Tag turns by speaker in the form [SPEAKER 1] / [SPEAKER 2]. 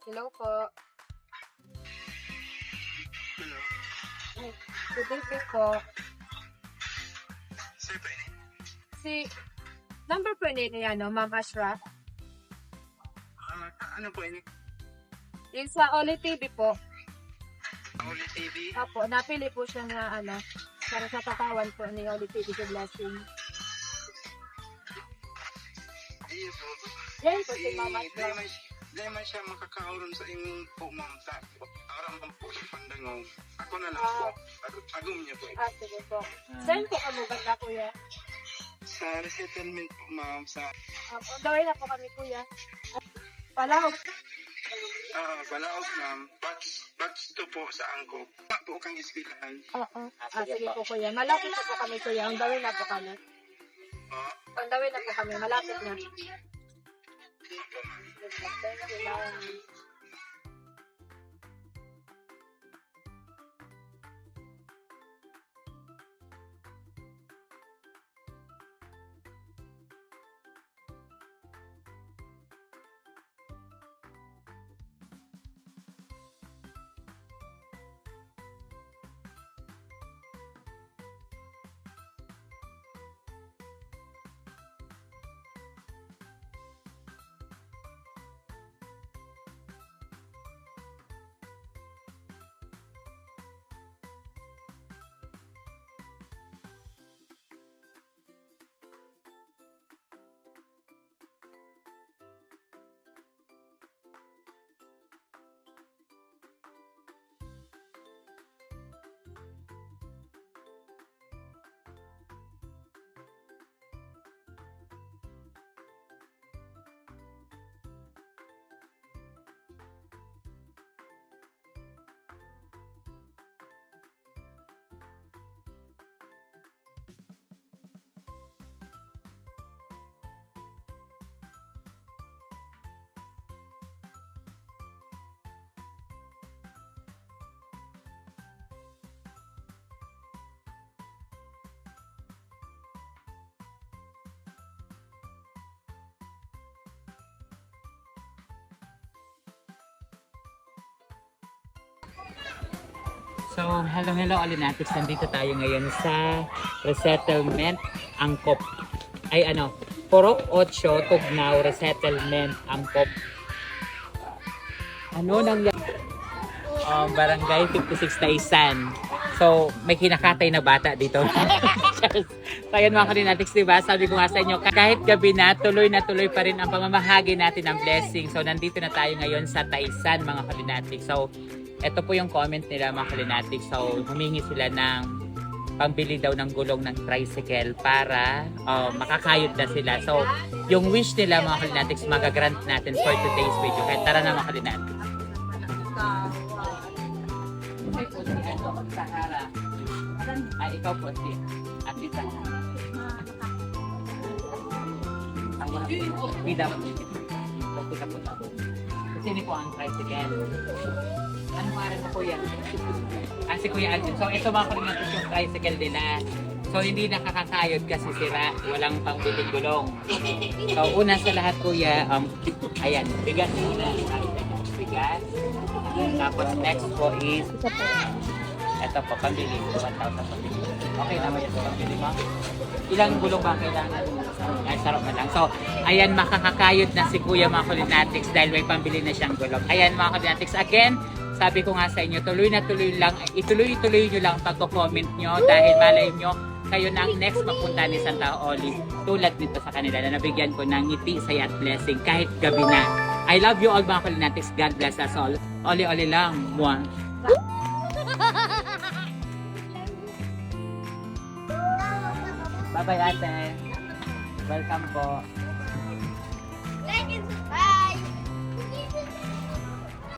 [SPEAKER 1] Hello po.
[SPEAKER 2] Hello.
[SPEAKER 1] Good evening po.
[SPEAKER 2] Sir pa ini?
[SPEAKER 1] Si, number po niya, no, Ma'am Ashraf.
[SPEAKER 2] Ano po ini?
[SPEAKER 1] Yung sa Oli TV po.
[SPEAKER 2] Oli TV?
[SPEAKER 1] Opo, napili po siya na, para sa katawan po ni Oli TV sa Blessing.
[SPEAKER 2] Iya po.
[SPEAKER 1] Yan po si Ma'am Ashraf.
[SPEAKER 2] Dahil man siya makakauron sa imong po, ma'am. Aram man po sa pandangong. Ako na lang po. Agum niya po.
[SPEAKER 1] Sige po. Saan po kami banda, kuya?
[SPEAKER 2] Sa resettlement po, ma'am. Sa
[SPEAKER 1] Gawin na po kami, kuya. Palahog.
[SPEAKER 2] Balaog, ma'am. Batch 2 po sa Angkop. Po kang ispilahan.
[SPEAKER 1] Oo. Sige po, kuya. Malapit na po kami, kuya. Ang gawin na po kami. Ang gawin na po kami. Malapit na.
[SPEAKER 2] Hindi po, ma'am.
[SPEAKER 1] Thank you, ma'am.
[SPEAKER 3] So, hello Alinatics. Nandito tayo ngayon sa Resettlement Angkop. Ay Purok 8, Tugnaw, Resettlement Angkop. Ano nangyari? Barangay 56 Taisan. So, may kinakatay na bata dito. So, ayan mga Alinatics, diba? Sabi ko nga sa inyo, kahit gabi na tuloy pa rin ang pamamahagi natin ng blessing. So, nandito na tayo ngayon sa Taisan mga Alinatics. So, ito po yung comment nila mga Kalinatics. So, humingi sila ng pambili daw ng gulong ng tricycle para makakayod na sila. So, yung wish nila mga Kalinatics, magagrant natin for today's video. Kaya tara na mga Kalinatics. Ay, ikaw po si Ate Sahara. Bida po. Sino po ang tricycle? Anong araw na po yan? Si Kuya Alvin. So, ito mga Kalinatics yung tricycle nila. So, hindi nakakakayod kasi sira. Walang pangbiling gulong. So, una sa lahat, Kuya, ayan, bigas muna. Bigas. Tapos, next po is, ito po, pambili. 1,000 pambili. Okay na ba yan sa pambili mo? Ilang gulong ba kailangan? Ay, sarap na lang. So, ayan, makakakayod na si Kuya mga Kalinatics dahil may pambili na siyang gulong. Ayan mga Kalinatics, again, sabi ko nga sa inyo, tuloy na tuloy lang, ituloy nyo lang pagko-comment nyo dahil malay nyo, kayo na ang next mapunta ni Santa Oli tulad nito sa kanila na nabigyan ko ng ngiti, saya at blessing kahit gabi na. I love you all mga Kalinatics. God bless us all. Oli lang. Mwah. Bye-bye ate. Welcome po.